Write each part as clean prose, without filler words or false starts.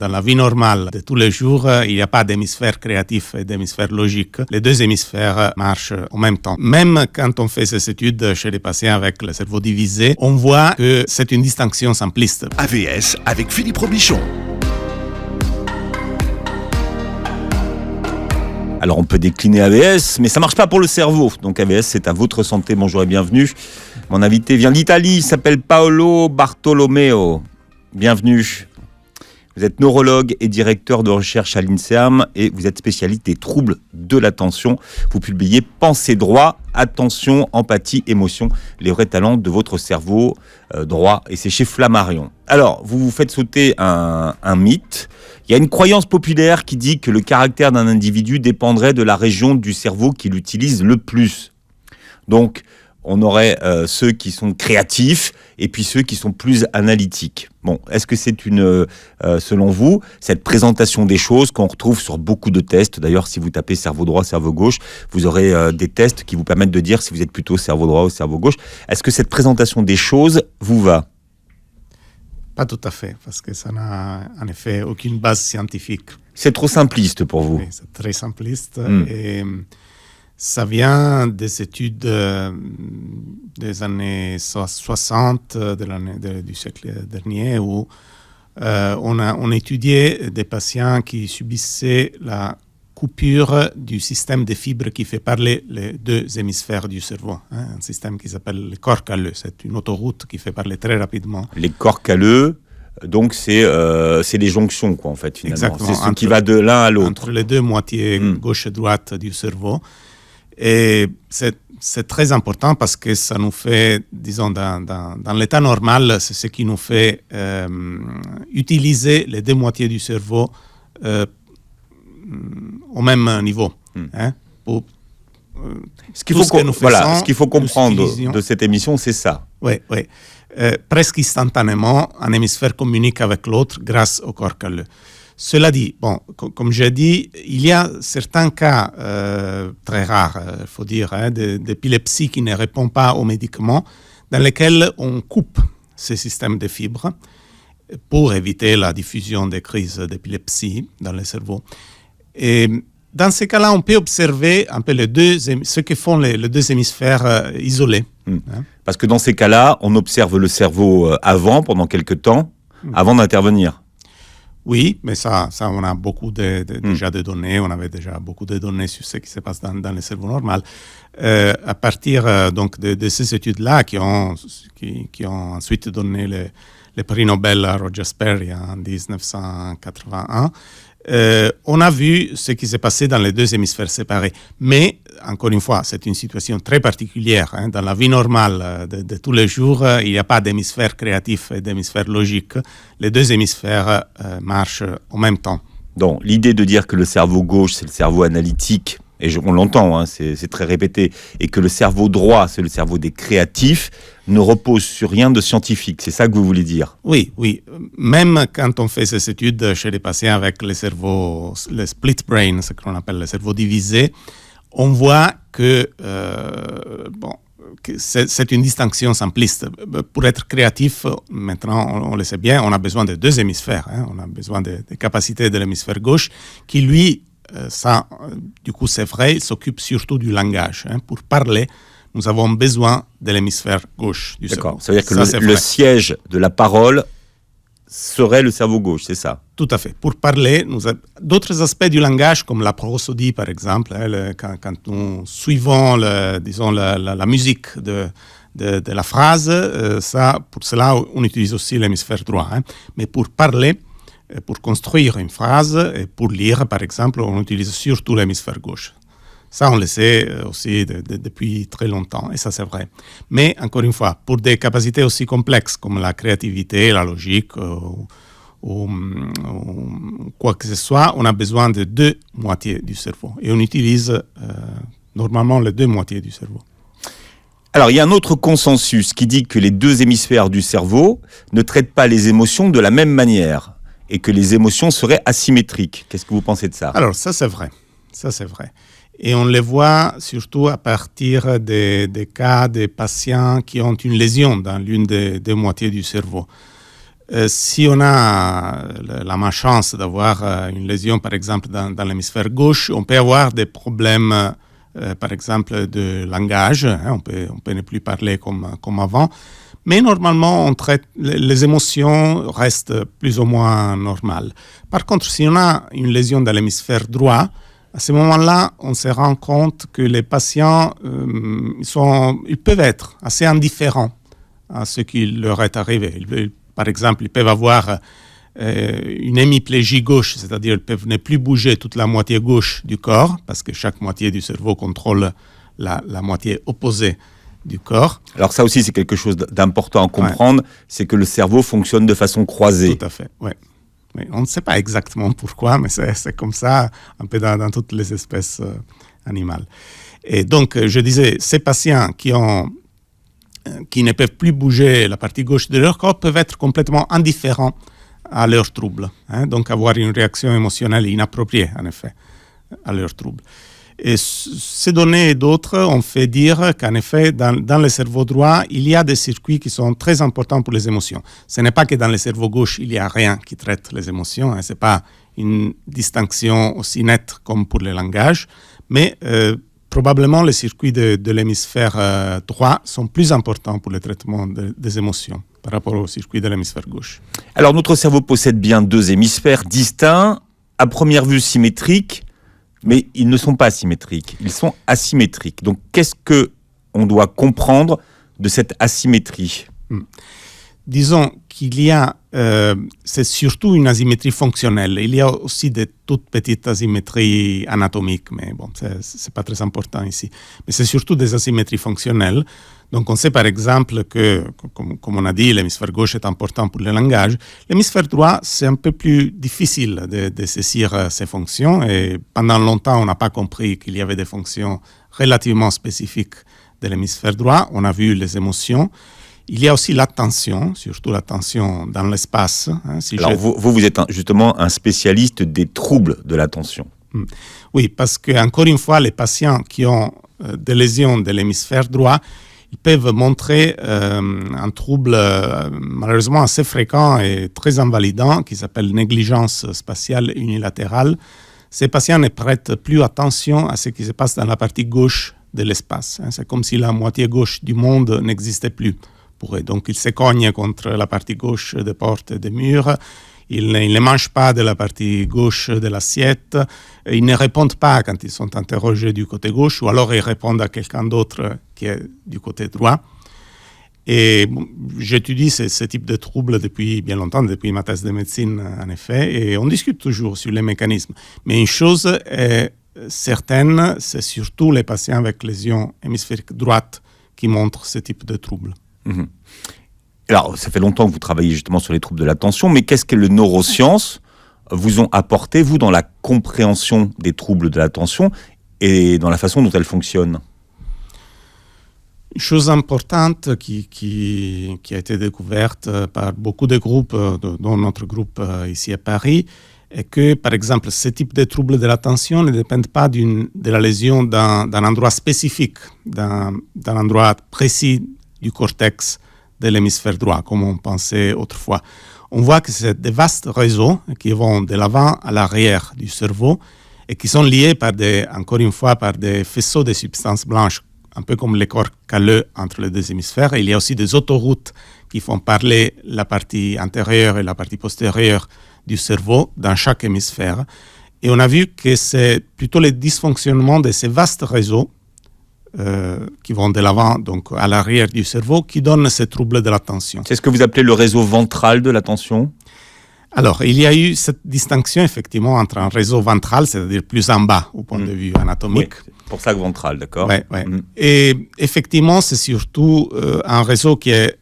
Dans la vie normale de tous les jours, il n'y a pas d'hémisphère créatif et d'hémisphère logique. Les deux hémisphères marchent en même temps. Même quand on fait ces études chez les patients avec le cerveau divisé, on voit que c'est une distinction simpliste. AVS avec Philippe Robichon. Alors on peut décliner AVS, mais ça marche pas pour le cerveau. Donc AVS, c'est à votre santé. Bonjour et bienvenue. Mon invité vient d'Italie, il s'appelle Paolo Bartolomeo. Bienvenue. Vous êtes neurologue et directeur de recherche à l'INSERM et vous êtes spécialiste des troubles de l'attention. Vous publiez Pensée droit, attention, empathie, émotion, les vrais talents de votre cerveau droit, et c'est chez Flammarion. Alors, vous vous faites sauter un mythe. Il y a une croyance populaire qui dit que le caractère d'un individu dépendrait de la région du cerveau qu'il utilise le plus. Donc, on aurait ceux qui sont créatifs et puis ceux qui sont plus analytiques. Bon, est-ce que c'est selon vous, cette présentation des choses qu'on retrouve sur beaucoup de tests? D'ailleurs, si vous tapez cerveau droit, cerveau gauche, vous aurez des tests qui vous permettent de dire si vous êtes plutôt cerveau droit ou cerveau gauche. Est-ce que cette présentation des choses vous va? Pas tout à fait, parce que ça n'a en effet aucune base scientifique. C'est trop simpliste pour vous? Oui, c'est très simpliste. Et ça vient des études des années 60 du siècle dernier où on étudiait des patients qui subissaient la coupure du système des fibres qui fait parler les deux hémisphères du cerveau. Un système qui s'appelle le corps calleux. C'est une autoroute qui fait parler très rapidement. Les corps calleux, donc c'est les jonctions, quoi, en fait, finalement. Exactement. C'est ce qui va de l'un à l'autre. Entre les deux moitiés gauche et droite du cerveau. Et c'est très important parce que ça nous fait, disons, dans l'état normal, c'est ce qui nous fait utiliser les deux moitiés du cerveau au même niveau. Ce qu'il faut comprendre de cette émission, c'est ça. Oui. Presque instantanément, un hémisphère communique avec l'autre grâce au corps calleux. Cela dit, bon, comme j'ai dit, il y a certains cas très rares, il faut dire, d'épilepsie qui ne répond pas aux médicaments, dans lesquels on coupe ces systèmes de fibres pour éviter la diffusion des crises d'épilepsie dans le cerveau. Et dans ces cas-là, on peut observer un peu ce que font les deux hémisphères isolés. Parce que dans ces cas-là, on observe le cerveau pendant quelques temps, avant d'intervenir. Oui, mais ça on a beaucoup déjà de données. On avait déjà beaucoup de données sur ce qui se passe dans le cerveau normal. À partir donc de ces études-là qui ont ensuite donné le prix Nobel à Roger Sperry en 1981, on a vu ce qui s'est passé dans les deux hémisphères séparés. Mais, encore une fois, c'est une situation très particulière. Dans la vie normale de tous les jours, il n'y a pas d'hémisphère créatif et d'hémisphère logique. Les deux hémisphères marchent en même temps. Donc, l'idée de dire que le cerveau gauche, c'est le cerveau analytique, et on l'entend, c'est très répété, et que le cerveau droit, c'est le cerveau des créatifs, ne repose sur rien de scientifique. C'est ça que vous voulez dire? Oui. Même quand on fait ces études chez les patients avec le split brain, ce qu'on appelle le cerveau divisé, on voit que c'est une distinction simpliste. Pour être créatif, maintenant, on le sait bien, on a besoin de deux hémisphères. On a besoin des capacités de l'hémisphère gauche qui, lui, du coup, c'est vrai, il s'occupe surtout du langage. Pour parler, nous avons besoin de l'hémisphère gauche du cerveau. Ça veut dire que le siège de la parole serait le cerveau gauche, c'est ça? Tout à fait. Pour parler, d'autres aspects du langage, comme la prosodie, par exemple, quand nous suivons la musique de la phrase, pour cela, on utilise aussi l'hémisphère droit. Mais pour parler, pour construire une phrase et pour lire, par exemple, on utilise surtout l'hémisphère gauche. Ça, on le sait aussi depuis très longtemps, et ça, c'est vrai. Mais, encore une fois, pour des capacités aussi complexes comme la créativité, la logique ou quoi que ce soit, on a besoin de deux moitiés du cerveau. Et on utilise normalement les deux moitiés du cerveau. Alors, il y a un autre consensus qui dit que les deux hémisphères du cerveau ne traitent pas les émotions de la même manière et que les émotions seraient asymétriques. Qu'est-ce que vous pensez de ça? Alors, ça, c'est vrai. Et on les voit surtout à partir des cas des patients qui ont une lésion dans l'une des deux moitiés du cerveau. Si on a la malchance d'avoir une lésion, par exemple, dans l'hémisphère gauche, on peut avoir des problèmes, par exemple, de langage. On peut ne plus parler comme avant. Mais normalement, les émotions restent plus ou moins normales. Par contre, si on a une lésion dans l'hémisphère droit, à ce moment-là, on se rend compte que les patients ils peuvent être assez indifférents à ce qui leur est arrivé. Par exemple, ils peuvent avoir une hémiplégie gauche, c'est-à-dire ils peuvent ne plus bouger toute la moitié gauche du corps, parce que chaque moitié du cerveau contrôle la moitié opposée du corps. Alors ça aussi, c'est quelque chose d'important à comprendre, c'est que le cerveau fonctionne de façon croisée. Tout à fait, oui. Mais on ne sait pas exactement pourquoi, mais c'est comme ça un peu dans toutes les espèces animales. Et donc, je disais, ces patients qui ne peuvent plus bouger la partie gauche de leur corps peuvent être complètement indifférents à leurs troubles, donc avoir une réaction émotionnelle inappropriée, en effet, à leurs troubles. Et ces données et d'autres ont fait dire qu'en effet, dans le cerveau droit, il y a des circuits qui sont très importants pour les émotions. Ce n'est pas que dans le cerveau gauche, il n'y a rien qui traite les émotions. Ce n'est pas une distinction aussi nette comme pour le langage. Mais probablement, les circuits de l'hémisphère droit sont plus importants pour le traitement des émotions par rapport aux circuits de l'hémisphère gauche. Alors, notre cerveau possède bien deux hémisphères distincts, à première vue symétriques, mais ils ne sont pas symétriques, ils sont asymétriques. Donc, qu'est-ce qu'on doit comprendre de cette asymétrie ? Disons qu'il y a, c'est surtout une asymétrie fonctionnelle. Il y a aussi de toutes petites asymétries anatomiques, mais bon, c'est pas très important ici. Mais c'est surtout des asymétries fonctionnelles. Donc, on sait par exemple que, comme on a dit, l'hémisphère gauche est important pour le langage. L'hémisphère droit, c'est un peu plus difficile de saisir ses fonctions. Et pendant longtemps, on n'a pas compris qu'il y avait des fonctions relativement spécifiques de l'hémisphère droit. On a vu les émotions. Il y a aussi l'attention, surtout l'attention dans l'espace. Alors, vous êtes justement un spécialiste des troubles de l'attention. Oui, parce qu'encore une fois, les patients qui ont des lésions de l'hémisphère droit, ils peuvent montrer un trouble malheureusement assez fréquent et très invalidant qui s'appelle négligence spatiale unilatérale. Ces patients ne prêtent plus attention à ce qui se passe dans la partie gauche de l'espace. C'est comme si la moitié gauche du monde n'existait plus pour eux. Donc, ils se cognent contre la partie gauche des portes et des murs. Ils ne mangent pas de la partie gauche de l'assiette. Ils ne répondent pas quand ils sont interrogés du côté gauche, ou alors ils répondent à quelqu'un d'autre qui est du côté droit. Et j'étudie ce type de troubles depuis bien longtemps, depuis ma thèse de médecine, en effet, et on discute toujours sur les mécanismes. Mais une chose est certaine, c'est surtout les patients avec lésions hémisphériques droites qui montrent ce type de troubles. Mmh. Alors, ça fait longtemps que vous travaillez justement sur les troubles de l'attention, mais qu'est-ce que les neurosciences vous ont apporté, vous, dans la compréhension des troubles de l'attention et dans la façon dont elles fonctionnent ? Une chose importante qui a été découverte par beaucoup de groupes, dont notre groupe ici à Paris, est que, par exemple, ce type de troubles de l'attention ne dépendent pas de la lésion d'un endroit spécifique, d'un endroit précis du cortex de l'hémisphère droit, comme on pensait autrefois. On voit que c'est des vastes réseaux qui vont de l'avant à l'arrière du cerveau et qui sont liés encore une fois, par des faisceaux de substances blanches, un peu comme les corps calleux entre les deux hémisphères. Et il y a aussi des autoroutes qui font parler la partie antérieure et la partie postérieure du cerveau dans chaque hémisphère. Et on a vu que c'est plutôt le dysfonctionnement de ces vastes réseaux qui vont de l'avant, donc à l'arrière du cerveau, qui donnent ces troubles de l'attention. C'est ce que vous appelez le réseau ventral de l'attention ? Alors, il y a eu cette distinction, effectivement, entre un réseau ventral, c'est-à-dire plus en bas, au point de vue anatomique. Oui, c'est pour ça que ventral, d'accord. Ouais. Et effectivement, c'est surtout un réseau qui est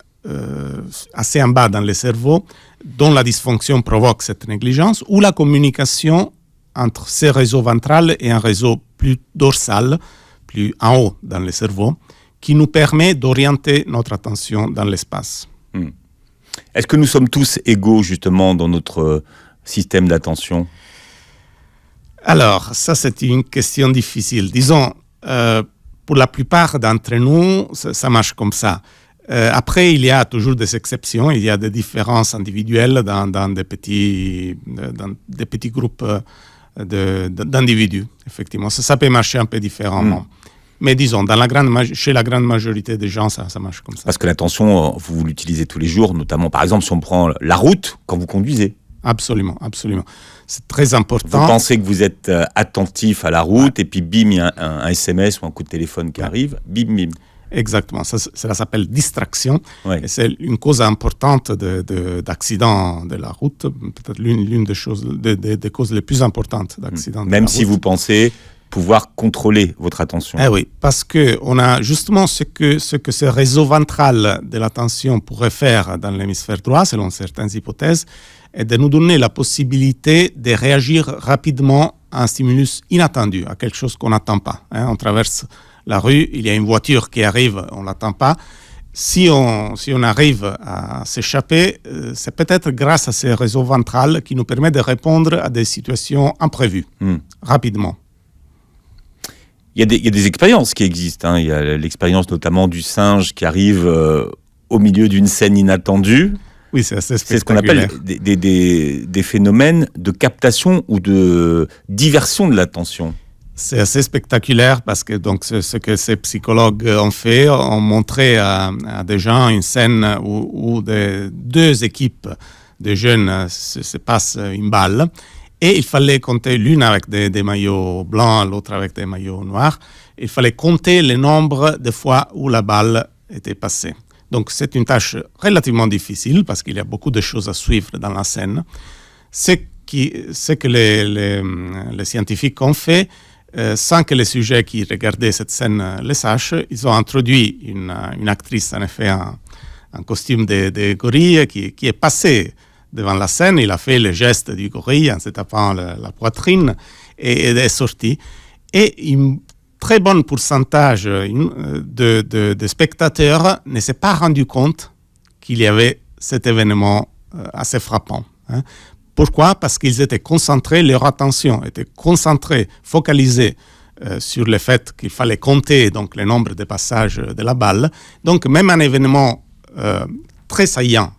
assez en bas dans le cerveau, dont la dysfonction provoque cette négligence, ou la communication entre ces réseaux ventrales et un réseau plus dorsal, plus en haut dans le cerveau, qui nous permet d'orienter notre attention dans l'espace. Est-ce que nous sommes tous égaux, justement, dans notre système d'attention ? Alors, ça, c'est une question difficile. Disons, pour la plupart d'entre nous, ça marche comme ça. Après, il y a toujours des exceptions. Il y a des différences individuelles dans des petits groupes d'individus. Effectivement, ça peut marcher un peu différemment. Mais disons, chez la grande majorité des gens, ça marche comme ça. Parce que l'attention, vous l'utilisez tous les jours, notamment, par exemple, si on prend la route quand vous conduisez. Absolument. C'est très important. Vous pensez que vous êtes attentif à la route, et puis bim, il y a un SMS ou un coup de téléphone qui arrive, bim. Exactement, cela s'appelle distraction. Ouais. Et c'est une cause importante d'accidents de la route, peut-être l'une des causes les plus importantes d'accidents de la route. Même si vous pensez pouvoir contrôler votre attention. Oui, parce qu'on a justement ce que ce réseau ventral de l'attention pourrait faire dans l'hémisphère droit, selon certaines hypothèses, est de nous donner la possibilité de réagir rapidement à un stimulus inattendu, à quelque chose qu'on n'attend pas. On traverse la rue, il y a une voiture qui arrive, on ne l'attend pas. Si on arrive à s'échapper, c'est peut-être grâce à ce réseau ventral qui nous permet de répondre à des situations imprévues, rapidement. Il y a des expériences qui existent. Il y a l'expérience notamment du singe qui arrive au milieu d'une scène inattendue. Oui, c'est assez spectaculaire. C'est ce qu'on appelle des phénomènes de captation ou de diversion de l'attention. C'est assez spectaculaire parce que donc, ce que ces psychologues ont fait, ont montré à des gens une scène où deux équipes de jeunes se passent une balle et il fallait compter l'une avec des maillots blancs, l'autre avec des maillots noirs. Il fallait compter le nombre de fois où la balle était passée. Donc c'est une tâche relativement difficile parce qu'il y a beaucoup de choses à suivre dans la scène. Ce que les scientifiques ont fait, sans que les sujets qui regardaient cette scène le sachent, ils ont introduit une actrice, en effet, en costume de gorille, qui est passée devant la scène. Il a fait le geste du gorille en se tapant la poitrine et est sorti. Et un très bon pourcentage de spectateurs ne s'est pas rendu compte qu'il y avait cet événement assez frappant. Pourquoi ? Parce qu'ils étaient concentrés, leur attention était concentrée, focalisée sur le fait qu'il fallait compter donc, le nombre de passages de la balle. Donc même un événement très saillant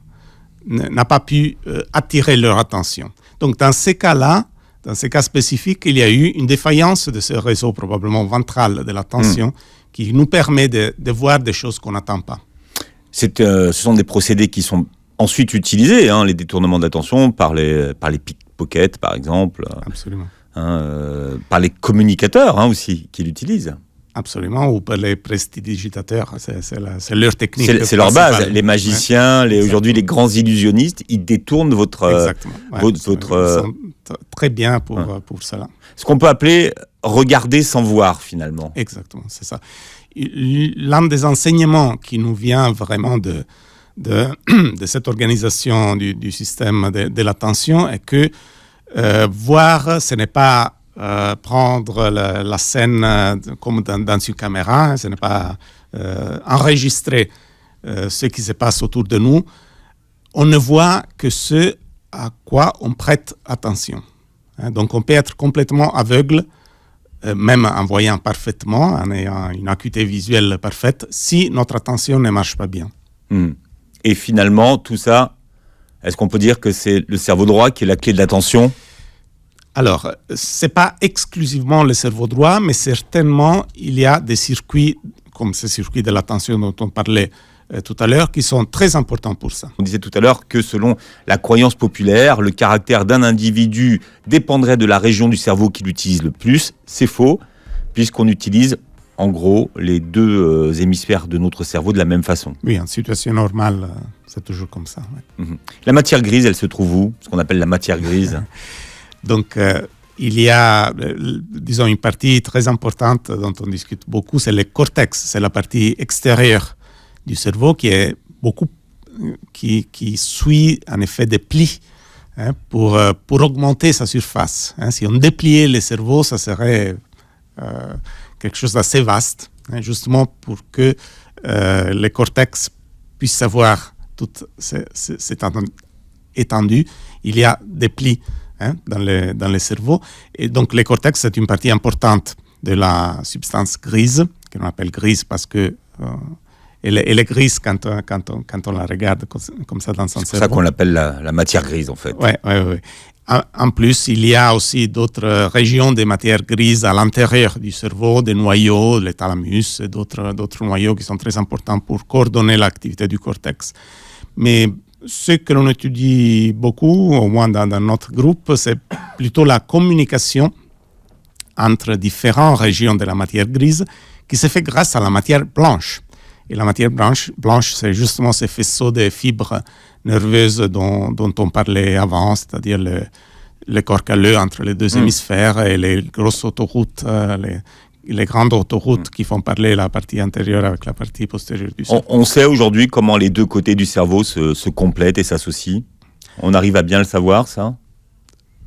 n'a pas pu attirer leur attention. Donc dans ces cas-là, dans ces cas spécifiques, il y a eu une défaillance de ce réseau probablement ventral de l'attention qui nous permet de voir des choses qu'on n'attend pas. Ce sont des procédés qui sont ensuite utilisés, les détournements d'attention par les pickpockets, par exemple. Absolument. Par les communicateurs aussi, qui l'utilisent. Absolument, ou par les prestidigitateurs, c'est leur technique. C'est leur base. Les magiciens, aujourd'hui les grands illusionnistes, ils détournent votre... Exactement. Ils sont très bien pour cela. Ce qu'on peut appeler regarder sans voir, finalement. Exactement, c'est ça. L'un des enseignements qui nous vient vraiment de cette organisation du système de l'attention est que voir, ce n'est pas prendre la scène comme dans une caméra, ce n'est pas enregistrer ce qui se passe autour de nous. On ne voit que ce à quoi on prête attention. Donc on peut être complètement aveugle, même en voyant parfaitement, en ayant une acuité visuelle parfaite, si notre attention ne marche pas bien. Et finalement, tout ça, est-ce qu'on peut dire que c'est le cerveau droit qui est la clé de l'attention ? Alors, ce n'est pas exclusivement le cerveau droit, mais certainement, il y a des circuits, comme ce circuit de l'attention dont on parlait tout à l'heure, qui sont très importants pour ça. On disait tout à l'heure que selon la croyance populaire, le caractère d'un individu dépendrait de la région du cerveau qu'il utilise le plus. C'est faux, puisqu'on utilise en gros les deux hémisphères de notre cerveau de la même façon. Oui, en situation normale, c'est toujours comme ça. Ouais. La matière grise, elle se trouve où ? Ce qu'on appelle la matière grise. Donc, il y a, disons, une partie très importante dont on discute beaucoup, c'est le cortex. C'est la partie extérieure du cerveau qui suit en effet des plis pour augmenter sa surface. Si on dépliait le cerveau, ça serait quelque chose d'assez vaste, justement pour que le cortex puisse savoir toute cette étendue. Il y a des plis dans le cerveau. Et donc, le cortex, c'est une partie importante de la substance grise, que l'on appelle grise parce que elle est grise quand on la regarde comme ça dans son cerveau. C'est pour ça qu'on l'appelle la matière grise, en fait. Oui. En plus, il y a aussi d'autres régions de matière grise à l'intérieur du cerveau, des noyaux, le thalamus et d'autres noyaux qui sont très importants pour coordonner l'activité du cortex. Mais ce que l'on étudie beaucoup, au moins dans notre groupe, c'est plutôt la communication entre différentes régions de la matière grise qui se fait grâce à la matière blanche. Et la matière blanche, c'est justement ces faisceaux de fibres nerveuses dont on parlait avant, c'est-à-dire le corps calleux entre les deux hémisphères et les grosses autoroutes, les grandes autoroutes qui font parler la partie antérieure avec la partie postérieure du cerveau. On sait aujourd'hui comment les deux côtés du cerveau se complètent et s'associent. On arrive à bien le savoir, ça ?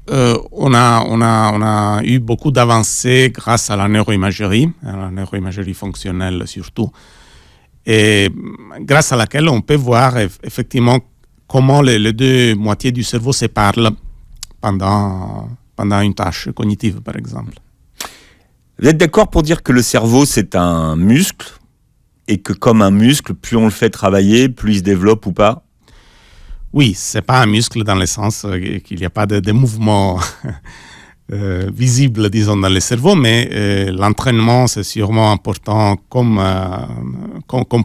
On a eu beaucoup d'avancées grâce à la neuroimagerie fonctionnelle surtout, et grâce à laquelle on peut voir effectivement comment les deux moitiés du cerveau se parlent pendant une tâche cognitive, par exemple. Vous êtes d'accord pour dire que le cerveau, c'est un muscle, et que comme un muscle, plus on le fait travailler, plus il se développe ou pas ? Oui, c'est pas un muscle dans le sens qu'il n'y a pas de mouvement visible, disons, dans le cerveau, mais l'entraînement, c'est sûrement important comme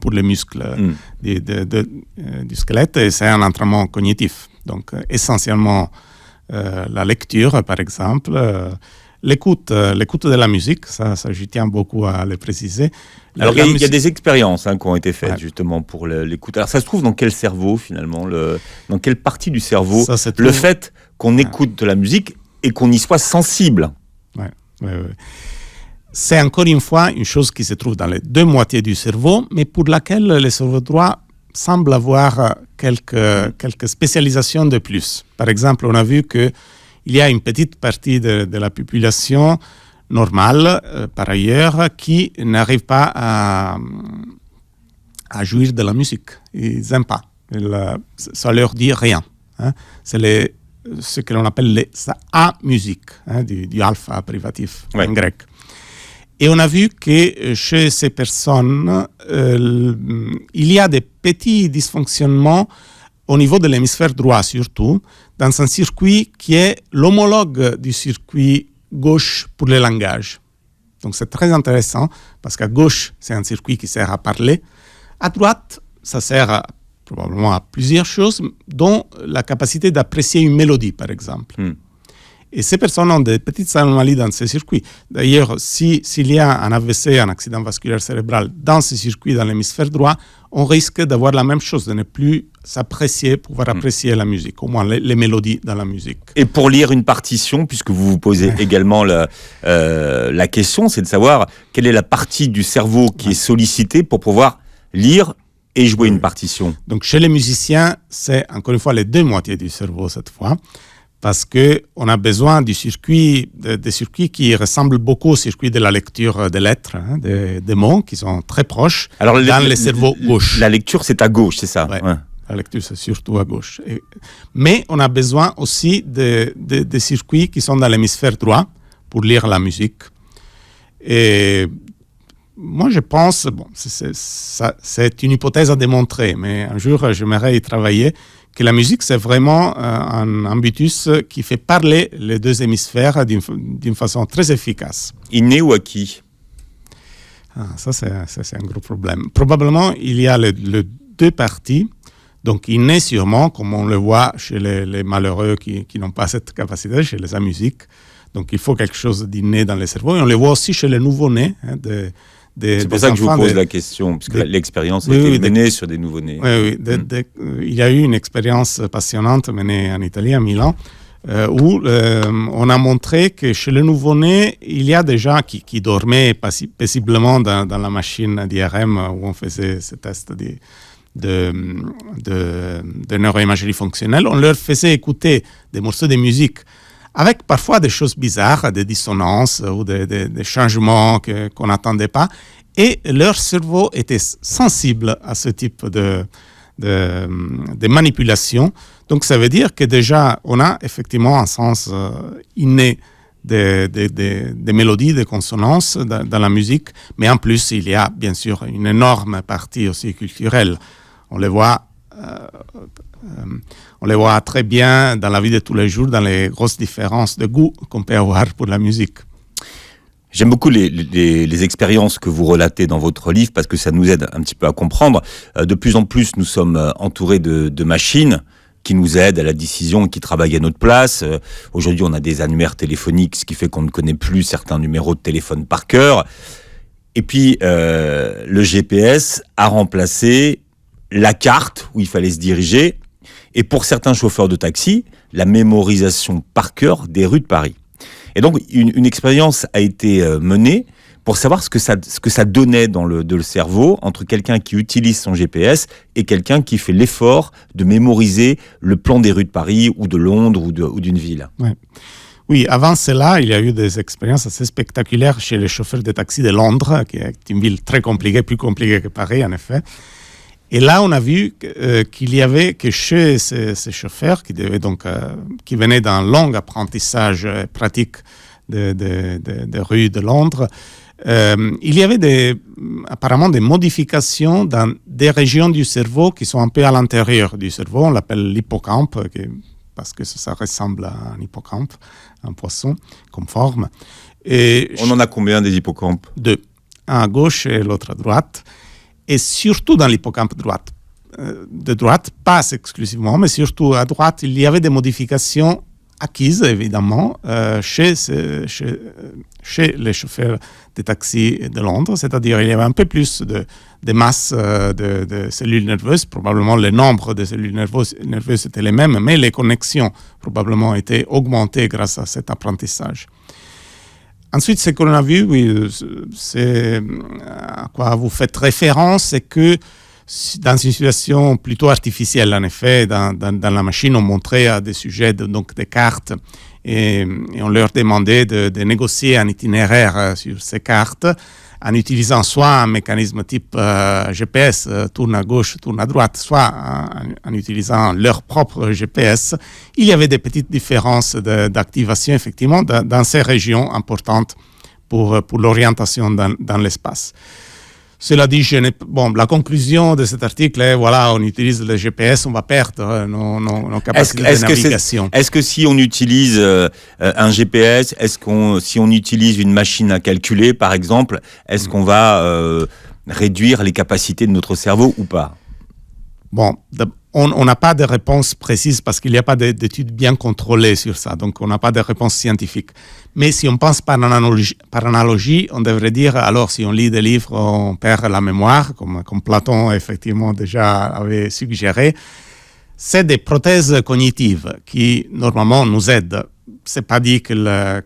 pour les muscles du squelette, et c'est un entraînement cognitif. Donc, essentiellement, la lecture, par exemple, l'écoute de la musique, ça je tiens beaucoup à le préciser. Alors, il y a des expériences qui ont été faites justement pour l'écoute. Alors, ça se trouve dans quel cerveau, finalement, dans quelle partie du cerveau, le fait qu'on écoute de la musique et qu'on y soit sensible? Ouais. C'est encore une fois une chose qui se trouve dans les deux moitiés du cerveau, mais pour laquelle le cerveau droit semble avoir quelques spécialisations de plus. Par exemple, on a vu qu'il y a une petite partie de la population normale, par ailleurs, qui n'arrive pas à jouir de la musique. Ils n'aiment pas. Ça leur dit rien. C'est ce que l'on appelle les a-musique, du alpha privatif en grec. Et on a vu que chez ces personnes, il y a des petits dysfonctionnements au niveau de l'hémisphère droit surtout, dans un circuit qui est l'homologue du circuit gauche pour le langage. Donc c'est très intéressant, parce qu'à gauche, c'est un circuit qui sert à parler. À droite, ça sert probablement à plusieurs choses, dont la capacité d'apprécier une mélodie, par exemple. Et ces personnes ont des petites anomalies dans ces circuits. D'ailleurs, s'il y a un AVC, un accident vasculaire cérébral, dans ces circuits, dans l'hémisphère droit, on risque d'avoir la même chose, de ne plus pouvoir apprécier la musique, au moins les mélodies dans la musique. Et pour lire une partition, puisque vous vous posez également la question, c'est de savoir quelle est la partie du cerveau qui est sollicitée pour pouvoir lire et jouer une partition. Donc chez les musiciens, c'est encore une fois les deux moitiés du cerveau cette fois, parce qu'on a besoin des circuits qui ressemblent beaucoup au circuit de la lecture des lettres, des mots, qui sont très proches, dans le cerveau gauche. La lecture, c'est à gauche, c'est ça? Ouais. La lecture, c'est surtout à gauche. Mais on a besoin aussi des circuits qui sont dans l'hémisphère droit pour lire la musique. Et moi, je pense, c'est une hypothèse à démontrer, mais un jour, j'aimerais y travailler, que la musique, c'est vraiment un imbutus qui fait parler les deux hémisphères d'une façon très efficace. Inné ou acquis? Ça, c'est un gros problème. Probablement, il y a les deux parties. Donc, inné sûrement, comme on le voit chez les malheureux qui n'ont pas cette capacité, chez les amusiques. Donc, il faut quelque chose d'inné dans le cerveau. Et on le voit aussi chez les nouveau-nés. C'est pour ça que je vous pose la question, puisque l'expérience a été menée sur des nouveau-nés. Oui. Il y a eu une expérience passionnante menée en Italie, à Milan, où on a montré que chez les nouveau-nés, il y a des gens qui dormaient paisiblement dans la machine d'IRM où on faisait ce test de neuroimagerie fonctionnelle. On leur faisait écouter des morceaux de musique avec parfois des choses bizarres, des dissonances ou des changements qu'on n'attendait pas. Et leur cerveau était sensible à ce type de manipulation. Donc ça veut dire que déjà, on a effectivement un sens inné des mélodies, des consonances dans la musique, mais en plus, il y a bien sûr une énorme partie aussi culturelle. On les voit très bien dans la vie de tous les jours, dans les grosses différences de goût qu'on peut avoir pour la musique. J'aime beaucoup les expériences que vous relatez dans votre livre parce que ça nous aide un petit peu à comprendre. De plus en plus, nous sommes entourés de machines qui nous aident à la décision et qui travaillent à notre place. Aujourd'hui, on a des annuaires téléphoniques, ce qui fait qu'on ne connaît plus certains numéros de téléphone par cœur. Et puis, le GPS a remplacé la carte où il fallait se diriger. Et pour certains chauffeurs de taxi, la mémorisation par cœur des rues de Paris. Et donc, une expérience a été menée pour savoir ce que ça donnait dans le cerveau entre quelqu'un qui utilise son GPS et quelqu'un qui fait l'effort de mémoriser le plan des rues de Paris ou de Londres ou d'une ville. Ouais. Oui, avant cela, il y a eu des expériences assez spectaculaires chez les chauffeurs de taxi de Londres, qui est une ville très compliquée, plus compliquée que Paris, en effet. Et là, on a vu qu'il y avait que chez ces chauffeurs qui venaient d'un long apprentissage pratique des rues de Londres, il y avait apparemment des modifications dans des régions du cerveau qui sont un peu à l'intérieur du cerveau. On l'appelle l'hippocampe, parce que ça ressemble à un hippocampe, un poisson, comme forme. Et on en a combien des hippocampes ? 2, un à gauche et l'autre à droite. Et surtout dans l'hippocampe de droite, pas exclusivement, mais surtout à droite, il y avait des modifications acquises, évidemment, chez les chauffeurs de taxi de Londres. C'est-à-dire il y avait un peu plus de masse de cellules nerveuses. Probablement, le nombre de cellules nerveuses était les mêmes, mais les connexions probablement étaient augmentées grâce à cet apprentissage. Ensuite, ce qu'on a vu, oui, c'est à quoi vous faites référence, c'est que dans une situation plutôt artificielle, en effet, dans la machine, on montrait à des sujets donc des cartes et on leur demandait de négocier un itinéraire sur ces cartes en utilisant soit un mécanisme type GPS, tourne à gauche, tourne à droite, soit en utilisant leur propre GPS. Il y avait des petites différences d'activation, effectivement, dans ces régions importantes pour l'orientation dans l'espace. Cela dit, la conclusion de cet article est, voilà, on utilise le GPS, on va perdre nos capacités de navigation. Est-ce que si on utilise un GPS, si on utilise une machine à calculer, par exemple, est-ce qu'on va réduire les capacités de notre cerveau ou pas ? Bon, on n'a pas de réponse précise parce qu'il n'y a pas d'études bien contrôlées sur ça, donc on n'a pas de réponse scientifique. Mais si on pense par analogie, on devrait dire, alors si on lit des livres, on perd la mémoire, comme Platon effectivement déjà avait suggéré. C'est des prothèses cognitives qui normalement nous aident. C'est pas dit qu'elles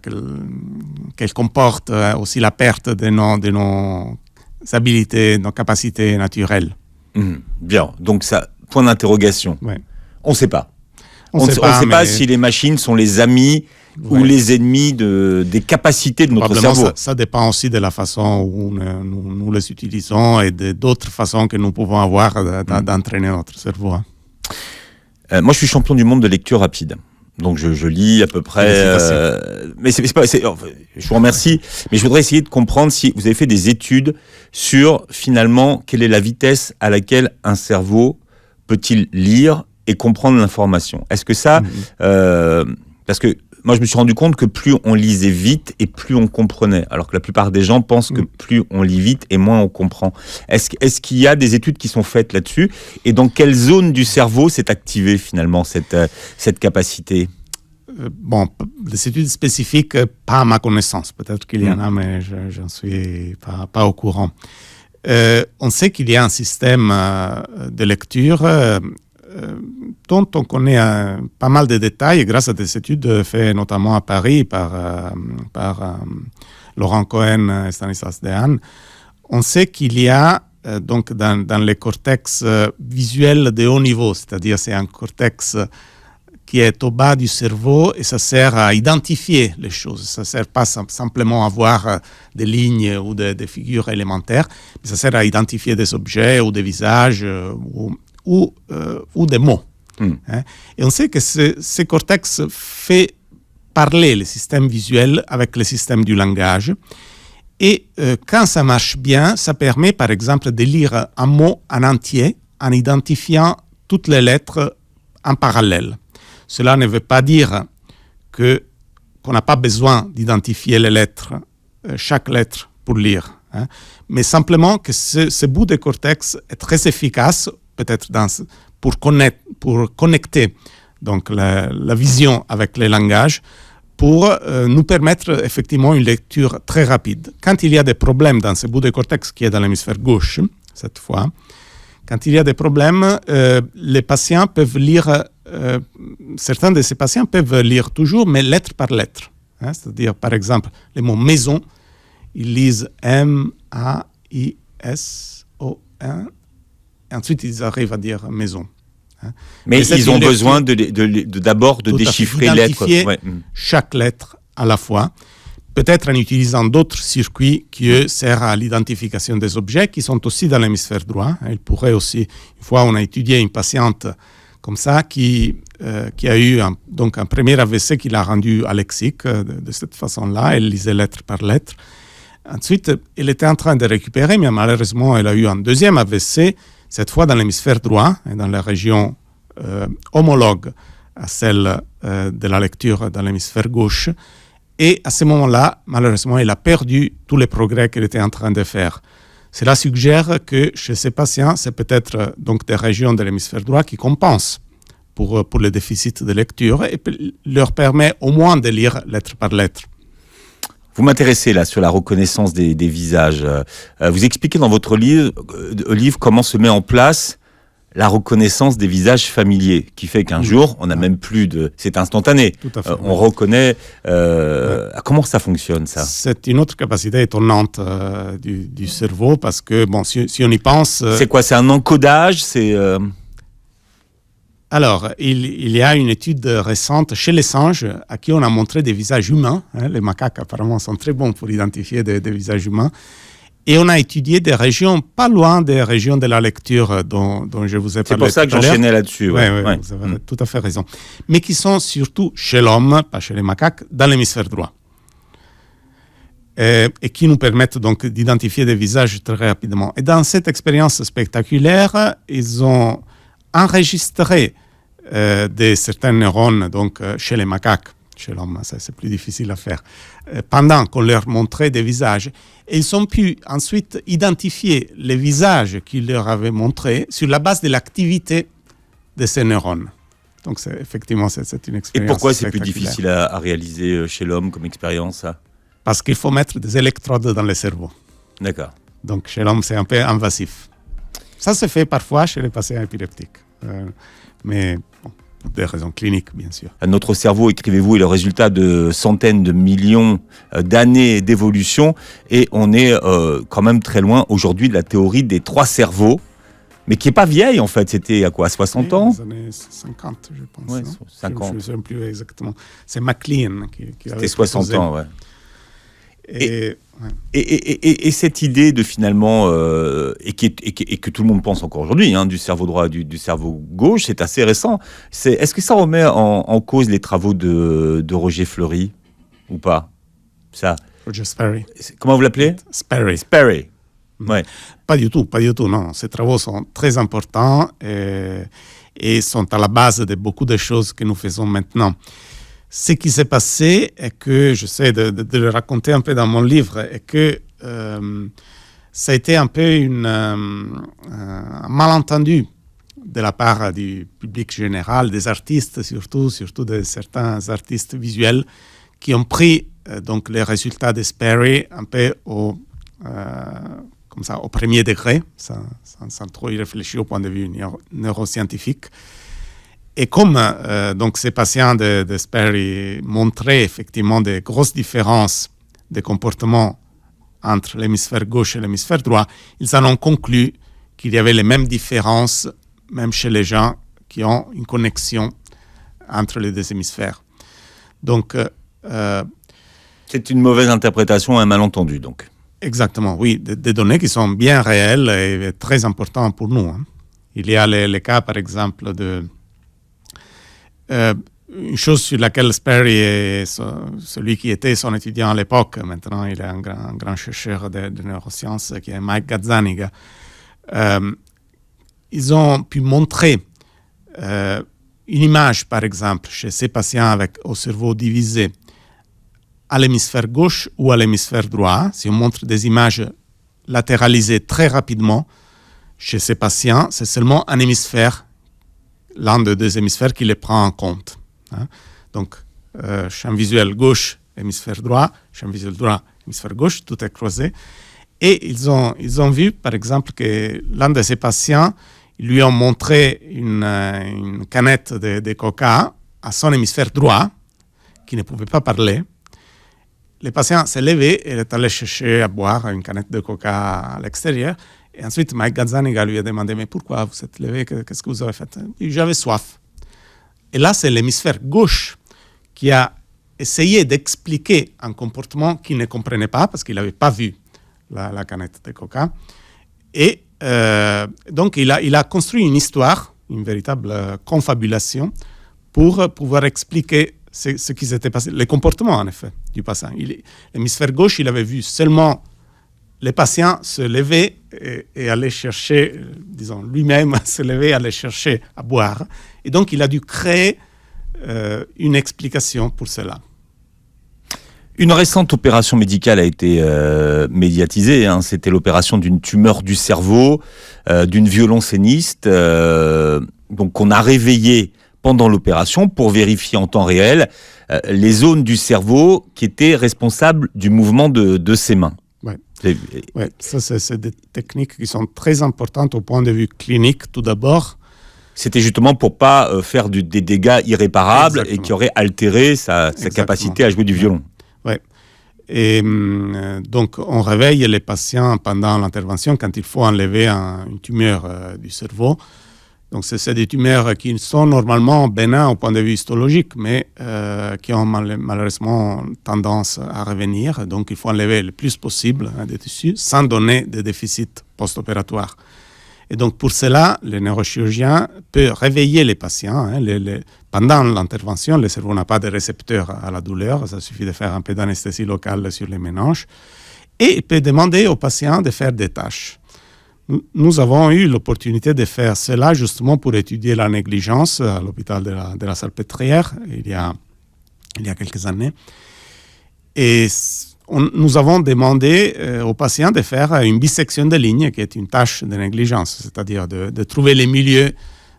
comportent aussi la perte de nos habilités, nos capacités naturelles. Bien, donc ça, point d'interrogation. Ouais. On ne sait pas. On ne sait mais... pas si les machines sont les amis ou les ennemis des capacités de notre cerveau. Ça dépend aussi de la façon où nous les utilisons et d'autres façons que nous pouvons avoir d'entraîner notre cerveau. Moi, je suis champion du monde de lecture rapide. Donc je lis à peu près. Mais c'est pas. Je vous remercie. Mais je voudrais essayer de comprendre si vous avez fait des études sur finalement quelle est la vitesse à laquelle un cerveau peut-il lire et comprendre l'information. Est-ce que ça, parce que moi je me suis rendu compte que plus on lisait vite et plus on comprenait, alors que la plupart des gens pensent que plus on lit vite et moins on comprend. Est-ce qu'il y a des études qui sont faites là-dessus et dans quelle zone du cerveau s'est activée finalement cette capacité ? Bon, des études spécifiques, pas à ma connaissance. Peut-être qu'il y en a, mais je n'en suis pas au courant. On sait qu'il y a un système de lecture dont on connaît pas mal de détails grâce à des études faites notamment à Paris par Laurent Cohen et Stanislas Dehaene. On sait qu'il y a donc dans les cortex visuels de haut niveau, c'est-à-dire c'est un cortex qui est au bas du cerveau et ça sert à identifier les choses. Ça ne sert pas simplement à voir des lignes ou des figures élémentaires, mais ça sert à identifier des objets ou des visages ou des mots. Et on sait que ce cortex fait parler le système visuel avec le système du langage. Et quand ça marche bien, ça permet par exemple de lire un mot en entier en identifiant toutes les lettres en parallèle. Cela ne veut pas dire qu'on n'a pas besoin d'identifier les lettres, chaque lettre pour lire, hein, mais simplement que ce bout de cortex est très efficace, peut-être pour connecter donc la vision avec les langages, pour nous permettre effectivement une lecture très rapide. Quand il y a des problèmes dans ce bout de cortex qui est dans l'hémisphère gauche, cette fois, quand il y a des problèmes, les patients peuvent lire, certains de ces patients peuvent lire toujours, mais lettre par lettre. Hein, c'est-à-dire, par exemple, le mot maison, ils lisent M-A-I-S-O-N, et ensuite ils arrivent à dire maison. Hein. Mais ils ont besoin d'abord de déchiffrer les lettres. Ouais. Chaque lettre à la fois, peut-être en utilisant d'autres circuits qui, eux, servent à l'identification des objets, qui sont aussi dans l'hémisphère droit. Il pourrait aussi, une fois on a étudié une patiente comme ça, qui a eu un premier AVC qui l'a rendu alexique de cette façon-là. Elle lisait lettre par lettre. Ensuite, elle était en train de récupérer, mais malheureusement, elle a eu un deuxième AVC, cette fois dans l'hémisphère droit, et dans la région homologue à celle de la lecture dans l'hémisphère gauche. Et à ce moment-là, malheureusement, elle a perdu tous les progrès qu'elle était en train de faire. Cela suggère que chez ces patients, c'est peut-être donc des régions de l'hémisphère droit qui compensent pour le déficit de lecture et leur permet au moins de lire lettre par lettre. Vous m'intéressez là sur la reconnaissance des visages. Vous expliquez dans votre livre comment se met en place la reconnaissance des visages familiers, qui fait qu'un jour, on n'a même plus de... C'est instantané. Tout à fait. On reconnaît... Comment ça fonctionne, ça ? C'est une autre capacité étonnante du cerveau, parce que, bon, si on y pense... C'est quoi ? C'est un encodage ? Alors, il y a une étude récente chez les singes à qui on a montré des visages humains. Hein, les macaques, apparemment, sont très bons pour identifier des visages humains. Et on a étudié des régions pas loin des régions de la lecture dont je vous ai parlé. C'est pour ça que j'enchaînais là-dessus. Oui, vous avez tout à fait raison. Mais qui sont surtout chez l'homme, pas chez les macaques, dans l'hémisphère droit. Et qui nous permettent donc d'identifier des visages très rapidement. Et dans cette expérience spectaculaire, ils ont enregistré certains neurones donc, chez les macaques. Chez l'homme, ça c'est plus difficile à faire. Pendant qu'on leur montrait des visages, et ils ont pu ensuite identifier les visages qu'ils leur avaient montrés sur la base de l'activité de ces neurones. Donc effectivement, c'est une expérience. Et pourquoi c'est plus difficile à réaliser chez l'homme comme expérience, ça ? Parce qu'il faut mettre des électrodes dans le cerveau. D'accord. Donc chez l'homme, c'est un peu invasif. Ça se fait parfois chez les patients épileptiques. Mais bon, pour des raisons cliniques, bien sûr. Notre cerveau, écrivez-vous, est le résultat de centaines de millions d'années d'évolution. Et on est quand même très loin aujourd'hui de la théorie des 3 cerveaux. Mais qui n'est pas vieille, en fait. C'était à quoi, 60 ans ? Dans les années 50, je pense. Ouais, 50. Je ne sais plus exactement. C'est MacLean qui C'était 60 ans, ouais. Et cette idée de finalement, et que tout le monde pense encore aujourd'hui, hein, du cerveau droit, du cerveau gauche, c'est assez récent. Est-ce que ça remet en cause les travaux de Roger Fleury ou pas ? Ça. Roger Sperry. Comment vous l'appelez ? Sperry. Sperry. Ouais. Pas du tout, non. Ces travaux sont très importants et sont à la base de beaucoup de choses que nous faisons maintenant. Ce qui s'est passé est que, j'essaie de le raconter un peu dans mon livre, est que ça a été un peu un malentendu de la part du public général, des artistes surtout de certains artistes visuels qui ont pris donc les résultats de Sperry un peu au premier degré, sans trop y réfléchir au point de vue neuroscientifique. Et comme donc ces patients de Sperry montraient effectivement des grosses différences de comportement entre l'hémisphère gauche et l'hémisphère droit, ils en ont conclu qu'il y avait les mêmes différences, même chez les gens qui ont une connexion entre les deux hémisphères. Donc, c'est une mauvaise interprétation, un malentendu, donc. Exactement, oui, des données qui sont bien réelles et très importantes pour nous. Hein. Il y a les cas, par exemple, une chose sur laquelle Sperry est celui qui était son étudiant à l'époque, maintenant il est un grand chercheur de neurosciences, qui est Mike Gazzaniga, ils ont pu montrer une image, par exemple, chez ces patients au cerveau divisé à l'hémisphère gauche ou à l'hémisphère droit. Si on montre des images latéralisées très rapidement chez ces patients, c'est seulement un hémisphère, l'un des deux hémisphères qui les prend en compte. Donc, champ visuel gauche, hémisphère droit, champ visuel droit, hémisphère gauche, tout est croisé. Et ils ont vu, par exemple, que l'un de ces patients, ils lui ont montré une canette de coca à son hémisphère droit, qui ne pouvait pas parler. Le patient s'est levé et est allé chercher à boire une canette de coca à l'extérieur. Et ensuite, Mike Gazzaniga lui a demandé « Mais pourquoi vous êtes levé? Qu'est-ce que vous avez fait ?» Il dit « J'avais soif. » Et là, c'est l'hémisphère gauche qui a essayé d'expliquer un comportement qu'il ne comprenait pas parce qu'il n'avait pas vu la canette de coca. Et donc, il a construit une histoire, une véritable confabulation pour pouvoir expliquer ce qui s'était passé, les comportements, en effet, du patient. L'hémisphère gauche, il avait vu seulement les patients se lever et aller chercher, disons, lui-même se lever et aller chercher à boire. Et donc, il a dû créer une explication pour cela. Une récente opération médicale a été médiatisée. C'était l'opération d'une tumeur du cerveau, d'une violoncelliste. Donc, on a réveillé pendant l'opération pour vérifier en temps réel les zones du cerveau qui étaient responsables du mouvement de ses mains. Ouais, ça, c'est des techniques qui sont très importantes au point de vue clinique, tout d'abord. C'était justement pour ne pas faire des dégâts irréparables. Exactement. Et qui auraient altéré sa capacité à jouer du violon. Oui. Et donc, on réveille les patients pendant l'intervention quand il faut enlever une tumeur du cerveau. Donc, c'est des tumeurs qui sont normalement bénins au point de vue histologique, mais qui ont malheureusement tendance à revenir. Donc, il faut enlever le plus possible des tissus sans donner de déficit post-opératoire. Et donc, pour cela, le neurochirurgien peut réveiller les patients. Pendant l'intervention, le cerveau n'a pas de récepteur à la douleur. Ça suffit de faire un peu d'anesthésie locale sur les méninges. Et il peut demander aux patients de faire des tâches. Nous avons eu l'opportunité de faire cela justement pour étudier la négligence à l'hôpital de la Salpêtrière il y a quelques années. Et nous avons demandé aux patients de faire une bisection de lignes, qui est une tâche de négligence, c'est-à-dire de trouver les milieux,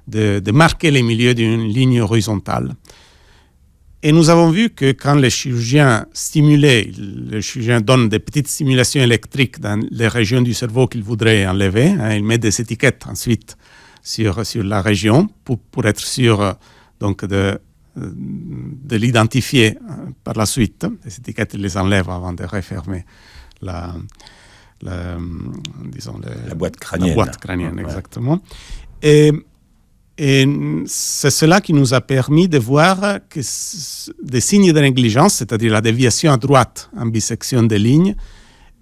de marquer les milieux d'une ligne horizontale. Et nous avons vu que quand les chirurgiens stimulaient, le chirurgien donne des petites stimulations électriques dans les régions du cerveau qu'il voudrait enlever. Il met des étiquettes ensuite sur la région pour être sûr donc de l'identifier par la suite. Les étiquettes, il les enlève avant de refermer la boîte crânienne. La boîte crânienne, exactement. Et c'est cela qui nous a permis de voir que des signes de négligence, c'est-à-dire la déviation à droite en bisection des lignes,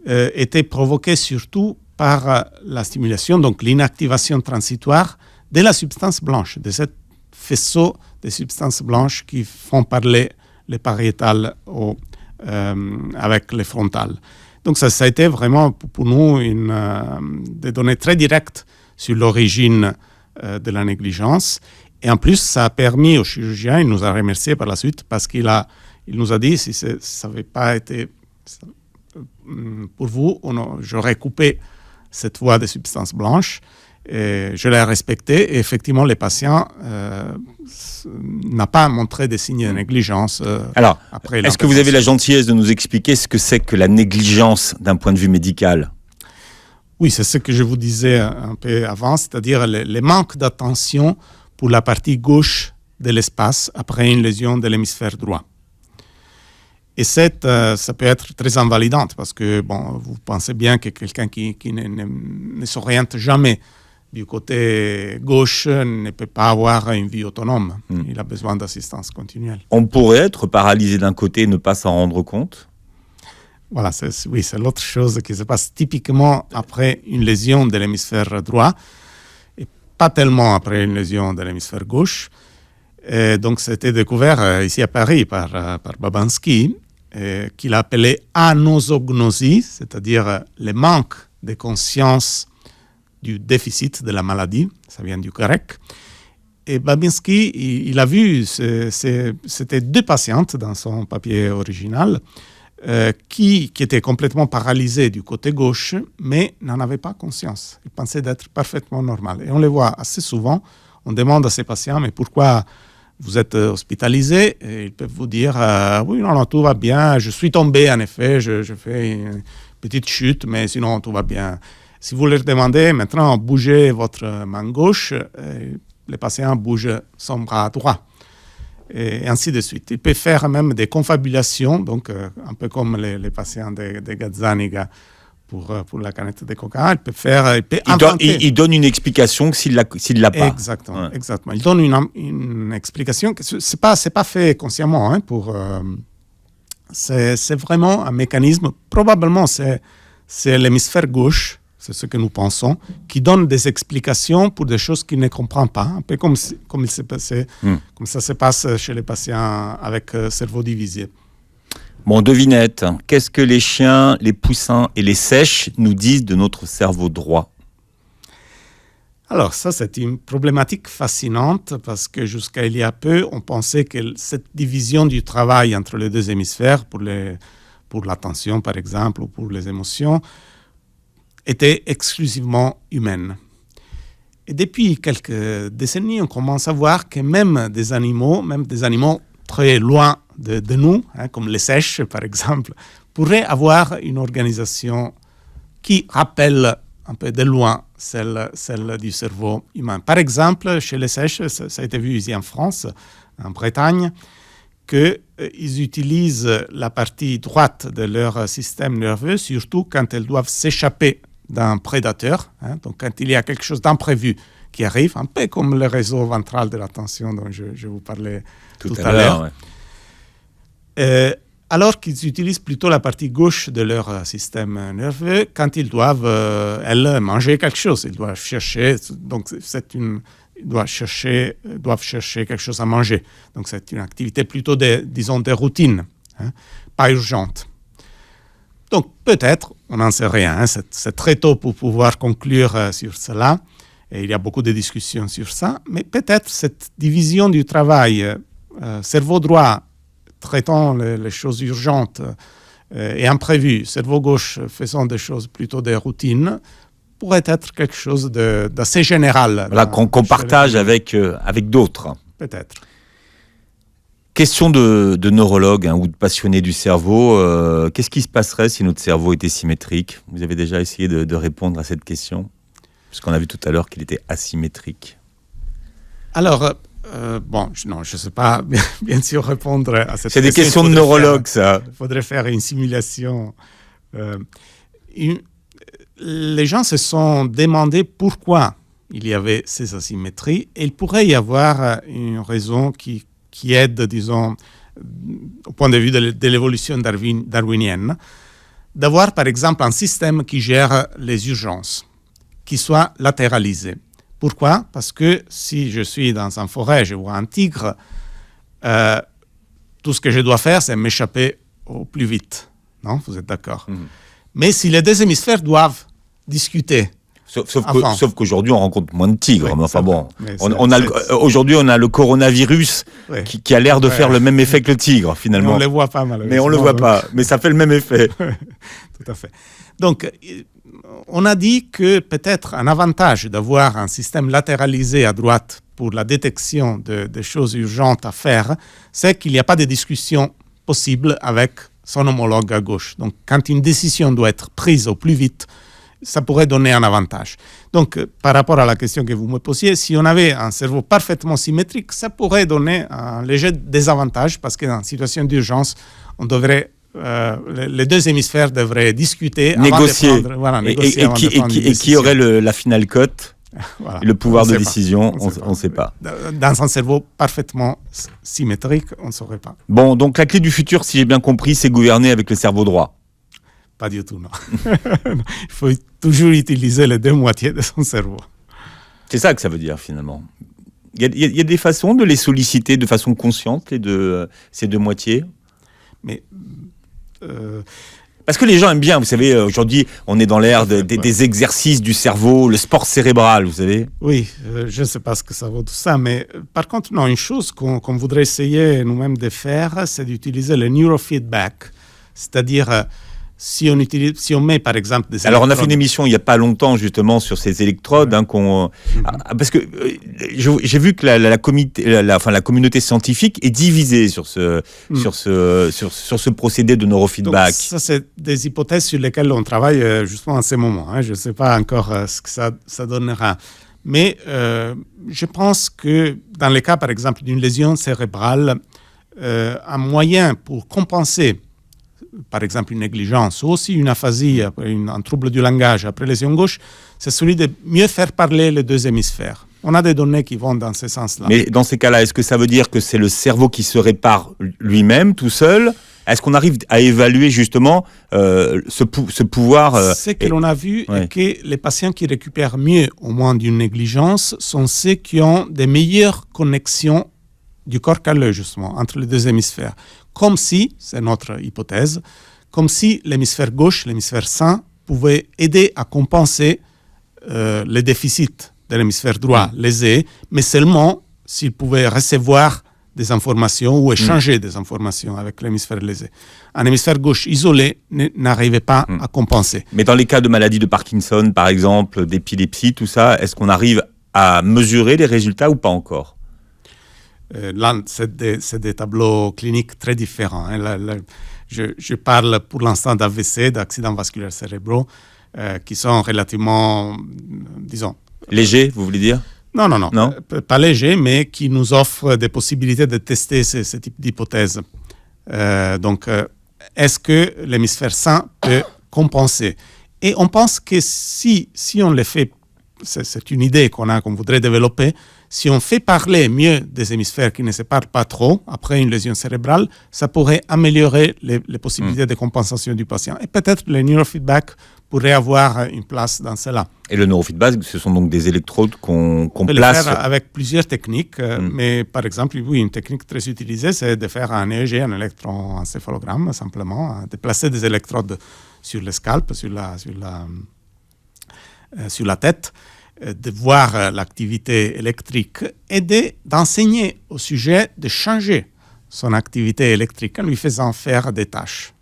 étaient provoqués surtout par la stimulation, donc l'inactivation transitoire de la substance blanche, de ce faisceau de substances blanches qui font parler les pariétales avec les frontales. Donc ça a été vraiment pour nous des données très directes sur l'origine de la négligence. Et en plus, ça a permis au chirurgien, il nous a remercié par la suite, parce qu'il nous a dit, si ça n'avait pas été pour vous, j'aurais coupé cette voie de substance blanche. Et je l'ai respecté. Et effectivement, les patients n'ont pas montré des signes de négligence. Alors, est-ce que vous avez la gentillesse de nous expliquer ce que c'est que la négligence d'un point de vue médical ? Oui, c'est ce que je vous disais un peu avant, c'est-à-dire le manque d'attention pour la partie gauche de l'espace après une lésion de l'hémisphère droit. Et ça peut être très invalidant parce que vous pensez bien que quelqu'un qui ne s'oriente jamais du côté gauche ne peut pas avoir une vie autonome. Il a besoin d'assistance continuelle. On pourrait être paralysé d'un côté et ne pas s'en rendre compte ? Voilà, c'est l'autre chose qui se passe typiquement après une lésion de l'hémisphère droit et pas tellement après une lésion de l'hémisphère gauche. Et donc, c'était découvert ici à Paris par Babanski, qu'il appelait anosognosie, c'est-à-dire le manque de conscience du déficit de la maladie, ça vient du grec. Et Babinski, il a vu, c'était 2 patientes dans son papier original, qui étaient complètement paralysées du côté gauche, mais n'en avaient pas conscience. Ils pensaient d'être parfaitement normales. Et on les voit assez souvent. On demande à ces patients, mais pourquoi vous êtes hospitalisé? Et ils peuvent vous dire, oui, non, tout va bien. Je suis tombé, en effet, je fais une petite chute, mais sinon, tout va bien. Si vous leur demandez, maintenant, bougez votre main gauche, les patients bougent son bras droit. Et ainsi de suite. Il peut faire même des confabulations, donc un peu comme les patients de Gazzaniga pour la canette de coca. Il donne une explication s'il l'a pas. Exactement, ouais. Exactement. Il donne une explication. C'est pas fait consciemment. C'est vraiment un mécanisme. Probablement, c'est l'hémisphère gauche. C'est ce que nous pensons, qui donne des explications pour des choses qu'il ne comprend pas, un peu comme il s'est passé, comme ça se passe chez les patients avec cerveau divisé. Bon, devinette, qu'est-ce que les chiens, les poussins et les seiches nous disent de notre cerveau droit? Alors ça, c'est une problématique fascinante parce que jusqu'à il y a peu, on pensait que cette division du travail entre les 2 hémisphères, pour l'attention par exemple, ou pour les émotions, était exclusivement humaine. Et depuis quelques décennies, on commence à voir que même des animaux très loin de nous, comme les seiches par exemple, pourraient avoir une organisation qui rappelle un peu de loin celle du cerveau humain. Par exemple, chez les seiches, ça a été vu ici en France, en Bretagne, qu'ils utilisent la partie droite de leur système nerveux, surtout quand elles doivent s'échapper d'un prédateur, donc quand il y a quelque chose d'imprévu qui arrive, un peu comme le réseau ventral de l'attention dont je vous parlais tout à l'heure. Ouais. Alors qu'ils utilisent plutôt la partie gauche de leur système nerveux quand ils doivent, elles, manger quelque chose. Ils doivent chercher, donc ils doivent chercher quelque chose à manger. Donc c'est une activité plutôt de routine, pas urgente. Donc peut-être, on n'en sait rien, c'est très tôt pour pouvoir conclure sur cela, et il y a beaucoup de discussions sur ça, mais peut-être cette division du travail, cerveau droit traitant les choses urgentes et imprévues, cerveau gauche faisant des choses plutôt de routine, pourrait être quelque chose d'assez général. Voilà, qu'on partage avec d'autres. Peut-être. Question de neurologue ou de passionné du cerveau, qu'est-ce qui se passerait si notre cerveau était symétrique? Vous avez déjà essayé de répondre à cette question? Puisqu'on a vu tout à l'heure qu'il était asymétrique. Alors, je ne sais pas bien sûr répondre à cette question. C'est des questions de neurologue, ça. Il faudrait faire une simulation. Les gens se sont demandé pourquoi il y avait ces asymétries, et il pourrait y avoir une raison qui aide, disons, au point de vue de l'évolution darwinienne, d'avoir, par exemple, un système qui gère les urgences, qui soit latéralisé. Pourquoi? Parce que si je suis dans une forêt, je vois un tigre, tout ce que je dois faire, c'est m'échapper au plus vite. Non? Vous êtes d'accord? Mais si les 2 hémisphères doivent discuter... Sauf qu'aujourd'hui, on rencontre moins de tigres. Oui, mais enfin bon, aujourd'hui, on a le coronavirus qui a l'air de faire le même effet que le tigre, finalement. Mais on ne le voit pas, malheureusement. Mais on ne le voit pas, mais ça fait le même effet. Tout à fait. Donc, on a dit que peut-être un avantage d'avoir un système latéralisé à droite pour la détection de choses urgentes à faire, c'est qu'il n'y a pas de discussion possible avec son homologue à gauche. Donc, quand une décision doit être prise au plus vite, ça pourrait donner un avantage. Donc, par rapport à la question que vous me posiez, si on avait un cerveau parfaitement symétrique, ça pourrait donner un léger désavantage parce qu'en situation d'urgence, on devrait, les 2 hémisphères devraient discuter, négocier, avant de prendre, voilà, négocier avant de prendre une décision. Et qui aurait la finale cote, voilà, le pouvoir de décision, on ne sait pas. Dans un cerveau parfaitement symétrique, on ne saurait pas. Bon, donc la clé du futur, si j'ai bien compris, c'est gouverner avec le cerveau droit. Pas du tout, non. Il faut toujours utiliser les 2 moitiés de son cerveau. C'est ça que ça veut dire, finalement. Il y a des façons de les solliciter de façon consciente, ces deux moitiés. Mais parce que les gens aiment bien, vous savez, aujourd'hui, on est dans l'ère des exercices du cerveau, le sport cérébral, vous savez. Oui, je ne sais pas ce que ça vaut tout ça, mais par contre, non, une chose qu'on voudrait essayer nous-mêmes de faire, c'est d'utiliser le neurofeedback, c'est-à-dire si on met par exemple des Alors on a fait une émission il n'y a pas longtemps justement sur ces électrodes, parce que j'ai vu que la communauté scientifique est divisée sur ce procédé de neurofeedback. Donc, ça c'est des hypothèses sur lesquelles on travaille justement en ce moment. Je ne sais pas encore ce que ça donnera. Mais je pense que dans le cas par exemple d'une lésion cérébrale, un moyen pour compenser par exemple une négligence ou aussi une aphasie, un trouble du langage après lésion gauche, c'est celui de mieux faire parler les deux hémisphères. On a des données qui vont dans ce sens-là. Mais dans ces cas-là, est-ce que ça veut dire que c'est le cerveau qui se répare lui-même, tout seul ? Est-ce qu'on arrive à évaluer justement ce pouvoir Ce que l'on a vu est que les patients qui récupèrent mieux au moins d'une négligence sont ceux qui ont des meilleures connexions du corps calleux, justement, entre les deux hémisphères. Comme si, c'est notre hypothèse, comme si l'hémisphère gauche, l'hémisphère sain, pouvait aider à compenser les déficits de l'hémisphère droit lésé, mais seulement s'il pouvait recevoir des informations ou échanger des informations avec l'hémisphère lésé. Un hémisphère gauche isolé n'arrivait pas à compenser. Mais dans les cas de maladies de Parkinson, par exemple, d'épilepsie, tout ça, est-ce qu'on arrive à mesurer les résultats ou pas encore ? Là, c'est des tableaux cliniques très différents. Je parle pour l'instant d'AVC, d'accidents vasculaires cérébraux, qui sont relativement, disons... Légers, vous voulez dire ? Non, pas légers, mais qui nous offrent des possibilités de tester ce type d'hypothèse. Donc, est-ce que l'hémisphère sain peut compenser ? Et on pense que si on le fait, c'est une idée qu'on voudrait développer, si on fait parler mieux des hémisphères qui ne se parlent pas trop après une lésion cérébrale, ça pourrait améliorer les possibilités de compensation du patient. Et peut-être le neurofeedback pourrait avoir une place dans cela. Et le neurofeedback, ce sont donc des électrodes qu'on on peut place... le faire avec plusieurs techniques, mais par exemple, oui, une technique très utilisée, c'est de faire un EEG, un électroencéphalogramme, simplement, de placer des électrodes sur le scalp, sur la tête, de voir l'activité électrique et d'enseigner au sujet de changer son activité électrique en lui faisant faire des tâches.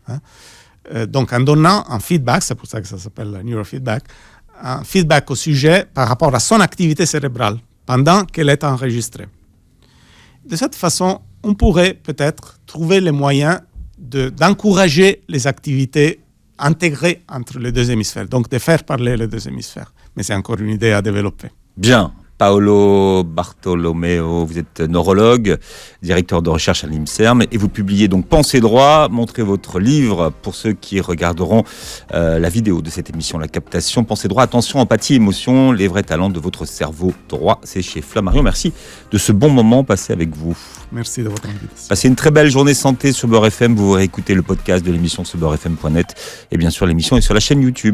Donc en donnant un feedback, c'est pour ça que ça s'appelle neurofeedback, un feedback au sujet par rapport à son activité cérébrale pendant qu'elle est enregistrée. De cette façon, on pourrait peut-être trouver les moyens d'encourager les activités intégrées entre les deux hémisphères, donc de faire parler les deux hémisphères. Mais c'est encore une idée à développer. Bien. Paolo Bartolomeo, vous êtes neurologue, directeur de recherche à l'INSERM et vous publiez donc Pensez droit, montrez votre livre pour ceux qui regarderont la vidéo de cette émission, la captation. Pensez droit, attention, empathie, émotion, les vrais talents de votre cerveau droit. C'est chez Flammarion. Merci de ce bon moment passé avec vous. Merci de votre invitation. Passez une très belle journée santé sur Beurre FM. Vous réécoutez le podcast de l'émission sur beurrefm.net et bien sûr l'émission est sur la chaîne YouTube.